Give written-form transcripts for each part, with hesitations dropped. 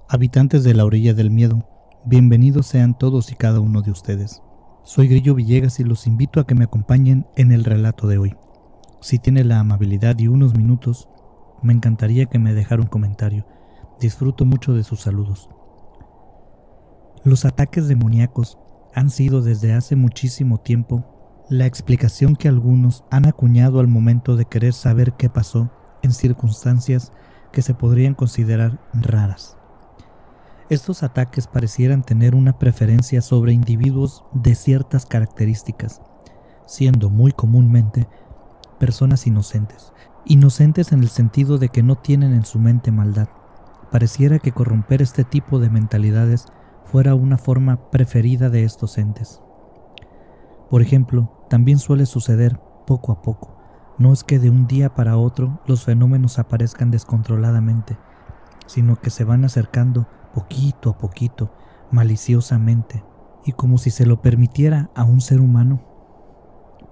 Habitantes de la orilla del miedo, bienvenidos sean todos y cada uno de ustedes. Soy Grillo Villegas y los invito a que me acompañen en el relato de hoy. Si tiene la amabilidad y unos minutos, me encantaría que me dejara un comentario. Disfruto mucho de sus saludos. Los ataques demoníacos han sido desde hace muchísimo tiempo la explicación que algunos han acuñado al momento de querer saber qué pasó en circunstancias que se podrían considerar raras. Estos ataques parecieran tener una preferencia sobre individuos de ciertas características, siendo muy comúnmente personas inocentes. Inocentes en el sentido de que no tienen en su mente maldad. Pareciera que corromper este tipo de mentalidades fuera una forma preferida de estos entes. Por ejemplo, también suele suceder poco a poco. No es que de un día para otro los fenómenos aparezcan descontroladamente, sino que se van acercando poquito a poquito, maliciosamente, y como si se lo permitiera a un ser humano,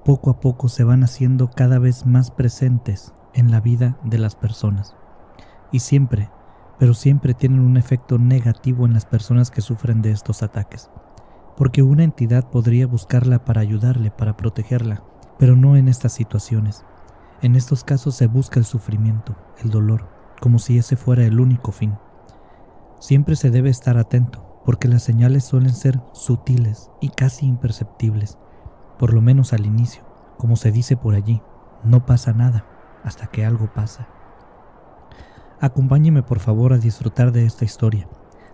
poco a poco se van haciendo cada vez más presentes en la vida de las personas. Y siempre, pero siempre tienen un efecto negativo en las personas que sufren de estos ataques, porque una entidad podría buscarla para ayudarle, para protegerla, pero no en estas situaciones. En estos casos se busca el sufrimiento, el dolor, como si ese fuera el único fin. Siempre se debe estar atento, porque las señales suelen ser sutiles y casi imperceptibles, por lo menos al inicio. Como se dice por allí, no pasa nada hasta que algo pasa. Acompáñeme por favor a disfrutar de esta historia.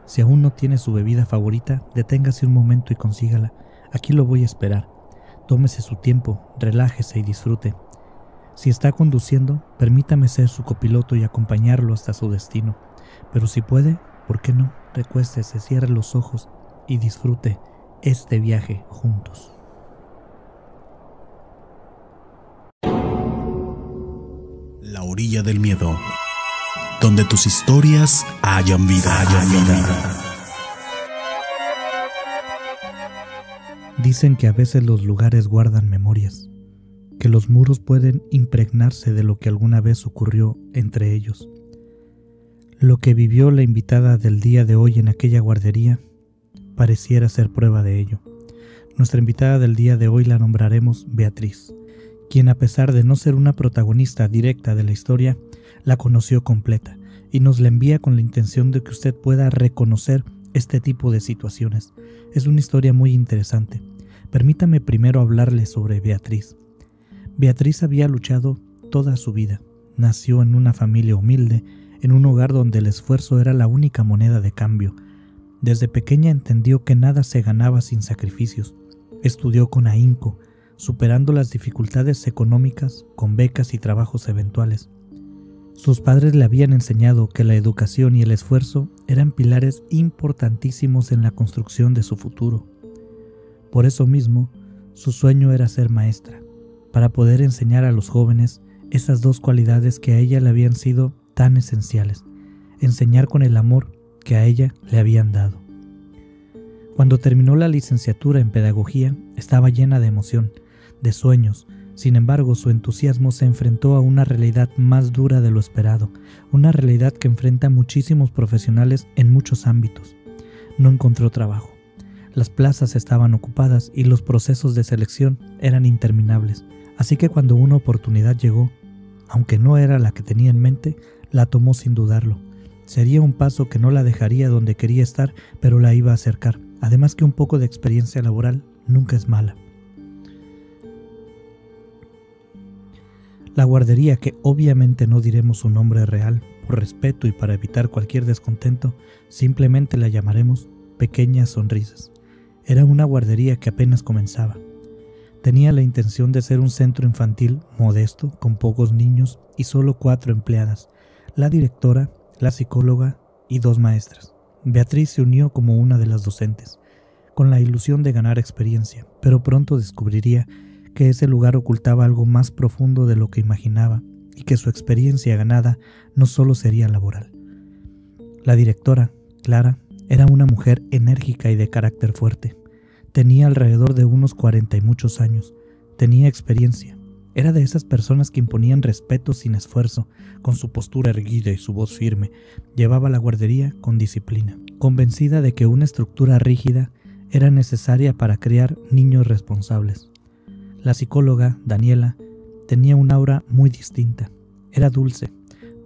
Si aún no tiene su bebida favorita, deténgase un momento y consígala. Aquí lo voy a esperar. Tómese su tiempo, relájese y disfrute. Si está conduciendo, permítame ser su copiloto y acompañarlo hasta su destino. Pero si puede, ¿por qué no? Recuéstese, cierre los ojos y disfrute este viaje juntos. La orilla del miedo, donde tus historias hayan vida. Dicen que a veces los lugares guardan memorias, que los muros pueden impregnarse de lo que alguna vez ocurrió entre ellos. Lo que vivió la invitada del día de hoy en aquella guardería pareciera ser prueba de ello. Nuestra invitada del día de hoy la nombraremos Beatriz, quien a pesar de no ser una protagonista directa de la historia, la conoció completa y nos la envía con la intención de que usted pueda reconocer este tipo de situaciones. Es una historia muy interesante. Permítame primero hablarle sobre Beatriz. Beatriz había luchado toda su vida. Nació en una familia humilde, en un hogar donde el esfuerzo era la única moneda de cambio. Desde pequeña entendió que nada se ganaba sin sacrificios. Estudió con ahínco, superando las dificultades económicas con becas y trabajos eventuales. Sus padres le habían enseñado que la educación y el esfuerzo eran pilares importantísimos en la construcción de su futuro. Por eso mismo, su sueño era ser maestra, para poder enseñar a los jóvenes esas dos cualidades que a ella le habían sido tan esenciales, enseñar con el amor que a ella le habían dado. Cuando terminó la licenciatura en pedagogía, estaba llena de emoción, de sueños. Sin embargo, su entusiasmo se enfrentó a una realidad más dura de lo esperado, una realidad que enfrenta a muchísimos profesionales en muchos ámbitos. No encontró trabajo. Las plazas estaban ocupadas y los procesos de selección eran interminables. Así que cuando una oportunidad llegó, aunque no era la que tenía en mente, la tomó sin dudarlo. Sería un paso que no la dejaría donde quería estar, pero la iba a acercar. Además que un poco de experiencia laboral nunca es mala. La guardería, que obviamente no diremos su nombre real, por respeto y para evitar cualquier descontento, simplemente la llamaremos Pequeñas Sonrisas. Era una guardería que apenas comenzaba. Tenía la intención de ser un centro infantil modesto, con pocos niños y solo 4 empleadas, la directora, la psicóloga y 2 maestras. Beatriz se unió como una de las docentes, con la ilusión de ganar experiencia, pero pronto descubriría que ese lugar ocultaba algo más profundo de lo que imaginaba y que su experiencia ganada no solo sería laboral. La directora, Clara, era una mujer enérgica y de carácter fuerte. Tenía alrededor de unos 40 y muchos años. Tenía experiencia. Era de esas personas que imponían respeto sin esfuerzo, con su postura erguida y su voz firme. Llevaba la guardería con disciplina, convencida de que una estructura rígida era necesaria para criar niños responsables. La psicóloga, Daniela, tenía un aura muy distinta. Era dulce,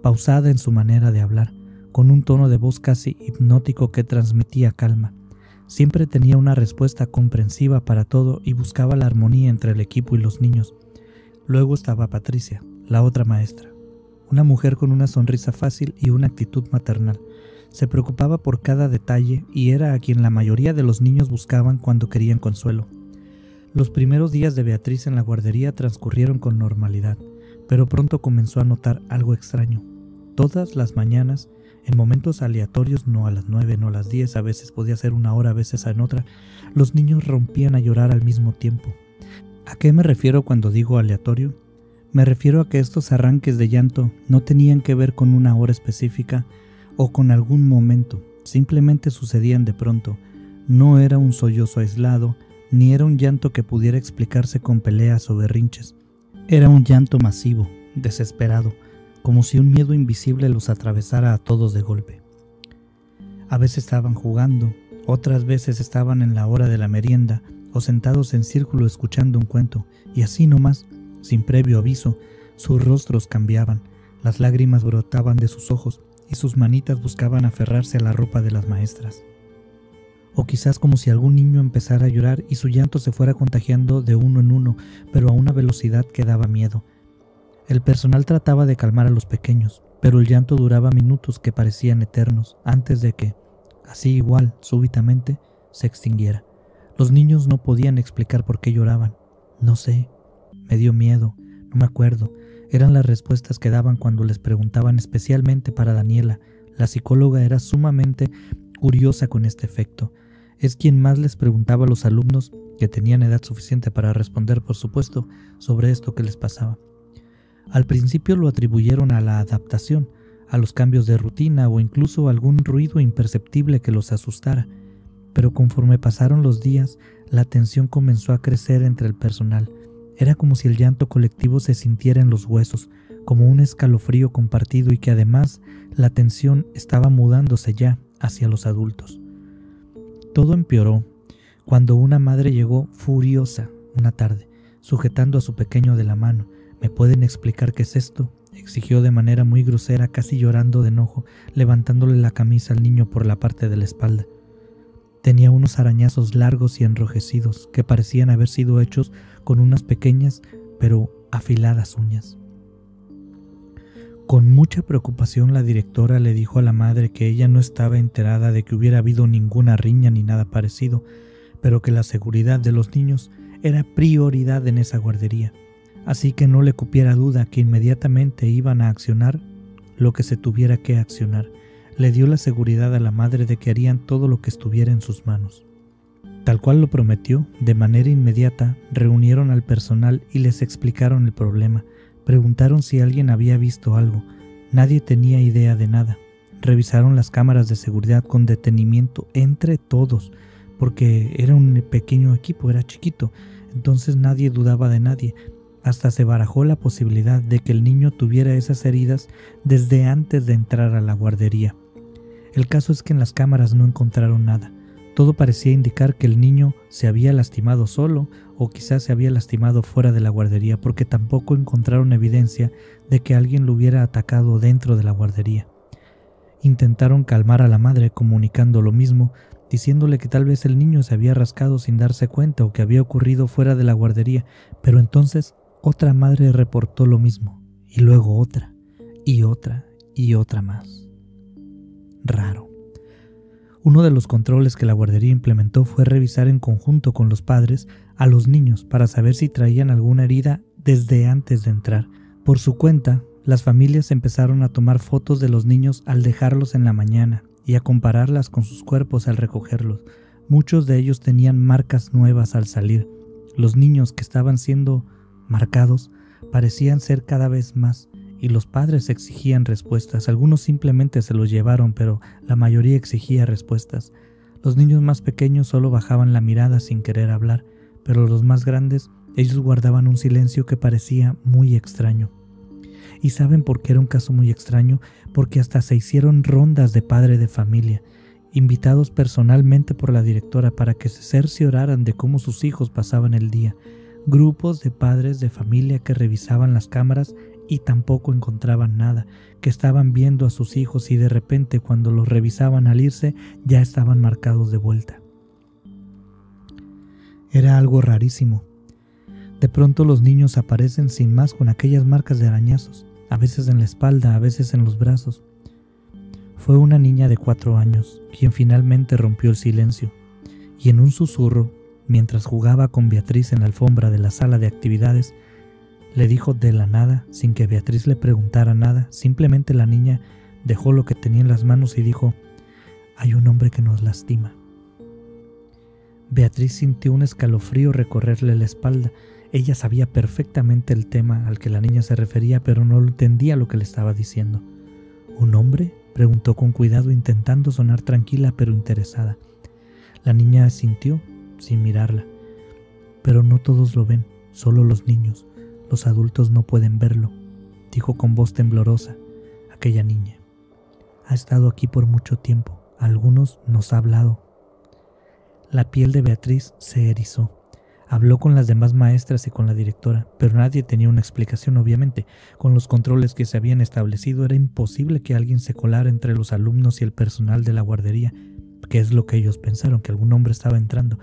pausada en su manera de hablar, con un tono de voz casi hipnótico que transmitía calma. Siempre tenía una respuesta comprensiva para todo y buscaba la armonía entre el equipo y los niños. Luego estaba Patricia, la otra maestra, una mujer con una sonrisa fácil y una actitud maternal. Se preocupaba por cada detalle y era a quien la mayoría de los niños buscaban cuando querían consuelo. Los primeros días de Beatriz en la guardería transcurrieron con normalidad, pero pronto comenzó a notar algo extraño. Todas las mañanas, en momentos aleatorios, no a las 9, no a las 10, a veces podía ser 1 hora, a veces en otra, los niños rompían a llorar al mismo tiempo. ¿A qué me refiero cuando digo aleatorio? Me refiero a que estos arranques de llanto no tenían que ver con una hora específica o con algún momento, simplemente sucedían de pronto. No era un sollozo aislado, ni era un llanto que pudiera explicarse con peleas o berrinches. Era un llanto masivo, desesperado, como si un miedo invisible los atravesara a todos de golpe. A veces estaban jugando, otras veces estaban en la hora de la merienda o sentados en círculo escuchando un cuento, y así nomás, sin previo aviso, sus rostros cambiaban, las lágrimas brotaban de sus ojos y sus manitas buscaban aferrarse a la ropa de las maestras. O quizás como si algún niño empezara a llorar y su llanto se fuera contagiando de uno en uno, pero a una velocidad que daba miedo. El personal trataba de calmar a los pequeños, pero el llanto duraba minutos que parecían eternos, antes de que, así igual, súbitamente, se extinguiera. Los niños no podían explicar por qué lloraban. No sé, me dio miedo, no me acuerdo. Eran las respuestas que daban cuando les preguntaban, especialmente para Daniela. La psicóloga era sumamente curiosa con este efecto. Es quien más les preguntaba a los alumnos, que tenían edad suficiente para responder, por supuesto, sobre esto que les pasaba. Al principio lo atribuyeron a la adaptación, a los cambios de rutina o incluso a algún ruido imperceptible que los asustara. Pero conforme pasaron los días, la tensión comenzó a crecer entre el personal. Era como si el llanto colectivo se sintiera en los huesos, como un escalofrío compartido y que además la tensión estaba mudándose ya hacia los adultos. Todo empeoró cuando una madre llegó furiosa una tarde, sujetando a su pequeño de la mano. ¿Me pueden explicar qué es esto?, exigió de manera muy grosera, casi llorando de enojo, levantándole la camisa al niño por la parte de la espalda. Tenía unos arañazos largos y enrojecidos que parecían haber sido hechos con unas pequeñas pero afiladas uñas. Con mucha preocupación la directora le dijo a la madre que ella no estaba enterada de que hubiera habido ninguna riña ni nada parecido, pero que la seguridad de los niños era prioridad en esa guardería, así que no le cupiera duda que inmediatamente iban a accionar lo que se tuviera que accionar. Le dio la seguridad a la madre de que harían todo lo que estuviera en sus manos. Tal cual lo prometió, de manera inmediata reunieron al personal y les explicaron el problema. Preguntaron si alguien había visto algo. Nadie tenía idea de nada. Revisaron las cámaras de seguridad con detenimiento entre todos, porque era un pequeño equipo, era chiquito, entonces nadie dudaba de nadie. Hasta se barajó la posibilidad de que el niño tuviera esas heridas desde antes de entrar a la guardería. El caso es que en las cámaras no encontraron nada. Todo parecía indicar que el niño se había lastimado solo o quizás se había lastimado fuera de la guardería, porque tampoco encontraron evidencia de que alguien lo hubiera atacado dentro de la guardería. Intentaron calmar a la madre comunicando lo mismo, diciéndole que tal vez el niño se había rascado sin darse cuenta o que había ocurrido fuera de la guardería, pero entonces otra madre reportó lo mismo, y luego otra, y otra, y otra más. Raro. Uno de los controles que la guardería implementó fue revisar en conjunto con los padres a los niños para saber si traían alguna herida desde antes de entrar. Por su cuenta, las familias empezaron a tomar fotos de los niños al dejarlos en la mañana y a compararlas con sus cuerpos al recogerlos. Muchos de ellos tenían marcas nuevas al salir. Los niños que estaban siendo marcados parecían ser cada vez más, y los padres exigían respuestas. Algunos simplemente se los llevaron, pero la mayoría exigía respuestas. Los niños más pequeños solo bajaban la mirada sin querer hablar, pero los más grandes, ellos guardaban un silencio que parecía muy extraño. ¿Y saben por qué era un caso muy extraño? Porque hasta se hicieron rondas de padre de familia, invitados personalmente por la directora para que se cercioraran de cómo sus hijos pasaban el día. Grupos de padres de familia que revisaban las cámaras y tampoco encontraban nada, que estaban viendo a sus hijos y de repente cuando los revisaban al irse ya estaban marcados de vuelta. Era algo rarísimo. De pronto los niños aparecen sin más con aquellas marcas de arañazos, a veces en la espalda, a veces en los brazos. Fue una niña de 4 años quien finalmente rompió el silencio y en un susurro, mientras jugaba con Beatriz en la alfombra de la sala de actividades, le dijo de la nada, sin que Beatriz le preguntara nada, simplemente la niña dejó lo que tenía en las manos y dijo: «Hay un hombre que nos lastima». Beatriz sintió un escalofrío recorrerle la espalda. Ella sabía perfectamente el tema al que la niña se refería, pero no entendía lo que le estaba diciendo. ¿Un hombre?, preguntó con cuidado, intentando sonar tranquila pero interesada. La niña asintió, sin mirarla. «Pero no todos lo ven, solo los niños. Los adultos no pueden verlo», dijo con voz temblorosa aquella niña. «Ha estado aquí por mucho tiempo. A algunos nos ha hablado». La piel de Beatriz se erizó. Habló con las demás maestras y con la directora, pero nadie tenía una explicación, obviamente. Con los controles que se habían establecido era imposible que alguien se colara entre los alumnos y el personal de la guardería, que es lo que ellos pensaron, que algún hombre estaba entrando.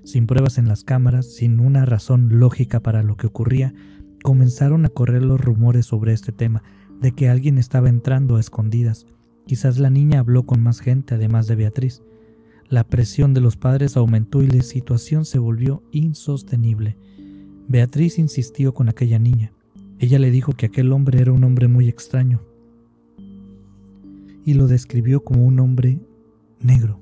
Sin pruebas en las cámaras, sin una razón lógica para lo que ocurría, comenzaron a correr los rumores sobre este tema, de que alguien estaba entrando a escondidas. Quizás la niña habló con más gente además de Beatriz. La presión de los padres aumentó y la situación se volvió insostenible. Beatriz insistió con aquella niña. Ella le dijo que aquel hombre era un hombre muy extraño y lo describió como un hombre negro.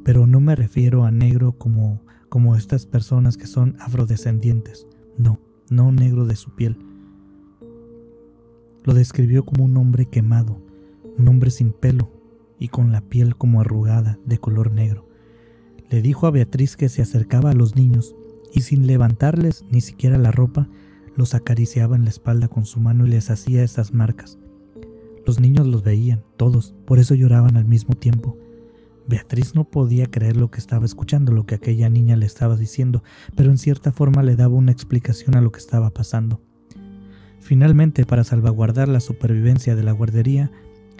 Pero no me refiero a negro como estas personas que son afrodescendientes. No negro de su piel. Lo describió como un hombre quemado, un hombre sin pelo y con la piel como arrugada, de color negro. Le dijo a Beatriz que se acercaba a los niños y sin levantarles ni siquiera la ropa, los acariciaba en la espalda con su mano y les hacía esas marcas. Los niños los veían, todos, por eso lloraban al mismo tiempo. Beatriz no podía creer lo que estaba escuchando, lo que aquella niña le estaba diciendo, pero en cierta forma le daba una explicación a lo que estaba pasando. Finalmente, para salvaguardar la supervivencia de la guardería,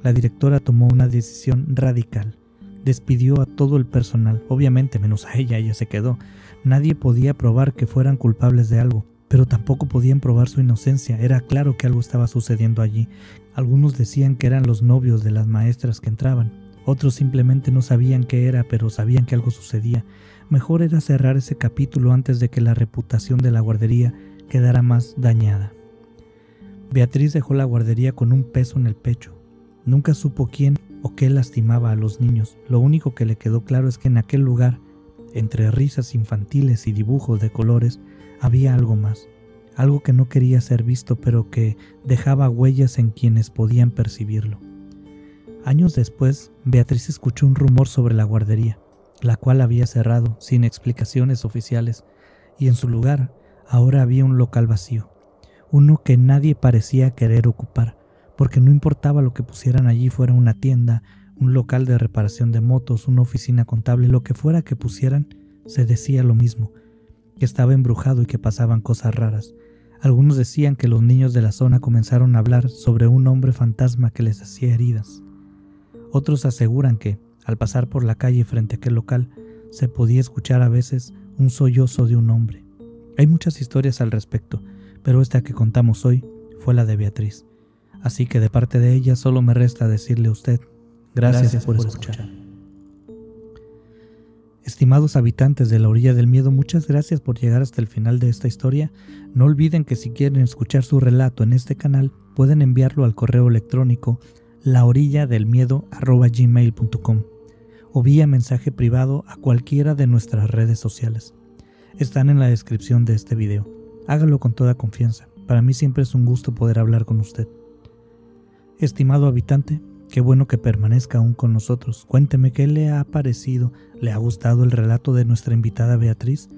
la directora tomó una decisión radical. Despidió a todo el personal, obviamente menos a ella se quedó. Nadie podía probar que fueran culpables de algo, pero tampoco podían probar su inocencia. Era claro que algo estaba sucediendo allí. Algunos decían que eran los novios de las maestras que entraban. Otros simplemente no sabían qué era, pero sabían que algo sucedía. Mejor era cerrar ese capítulo antes de que la reputación de la guardería quedara más dañada. Beatriz dejó la guardería con un peso en el pecho. Nunca supo quién o qué lastimaba a los niños. Lo único que le quedó claro es que en aquel lugar, entre risas infantiles y dibujos de colores, había algo más. Algo que no quería ser visto, pero que dejaba huellas en quienes podían percibirlo. Años después, Beatriz escuchó un rumor sobre la guardería, la cual había cerrado sin explicaciones oficiales, y en su lugar ahora había un local vacío, uno que nadie parecía querer ocupar, porque no importaba lo que pusieran allí, fuera una tienda, un local de reparación de motos, una oficina contable, lo que fuera que pusieran, se decía lo mismo, que estaba embrujado y que pasaban cosas raras. Algunos decían que los niños de la zona comenzaron a hablar sobre un hombre fantasma que les hacía heridas. Otros aseguran que, al pasar por la calle frente a aquel local, se podía escuchar a veces un sollozo de un hombre. Hay muchas historias al respecto, pero esta que contamos hoy fue la de Beatriz. Así que de parte de ella solo me resta decirle a usted, gracias por escuchar. Estimados habitantes de la orilla del miedo, muchas gracias por llegar hasta el final de esta historia. No olviden que si quieren escuchar su relato en este canal, pueden enviarlo al correo electrónico laorilladelmiedo@gmail.com o vía mensaje privado a cualquiera de nuestras redes sociales. Están en la descripción de este video. Hágalo con toda confianza. Para mí siempre es un gusto poder hablar con usted. Estimado habitante, Qué bueno que permanezca aún con nosotros. Cuénteme qué le ha parecido. ¿Le ha gustado el relato de nuestra invitada Beatriz?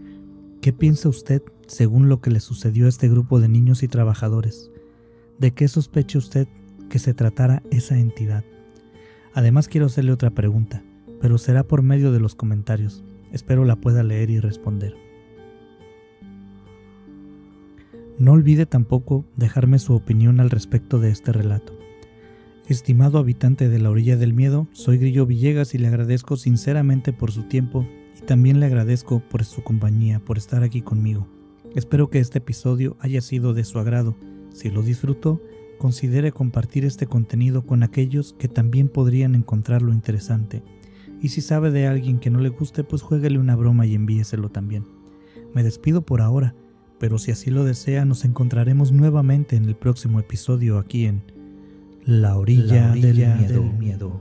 ¿Qué piensa usted según lo que le sucedió a este grupo de niños y trabajadores? ¿De qué sospecha usted que se tratara esa entidad? Además, quiero hacerle otra pregunta, pero será por medio de los comentarios. Espero la pueda leer y responder. No olvide tampoco dejarme su opinión al respecto de este relato. Estimado habitante de la orilla del miedo, soy Grillo Villegas y le agradezco sinceramente por su tiempo y también le agradezco por su compañía, por estar aquí conmigo. Espero que este episodio haya sido de su agrado. Si lo disfrutó, considere compartir este contenido con aquellos que también podrían encontrarlo interesante. Y si sabe de alguien que no le guste, pues juéguele una broma y envíeselo también. Me despido por ahora, pero si así lo desea, nos encontraremos nuevamente en el próximo episodio aquí en La orilla del miedo.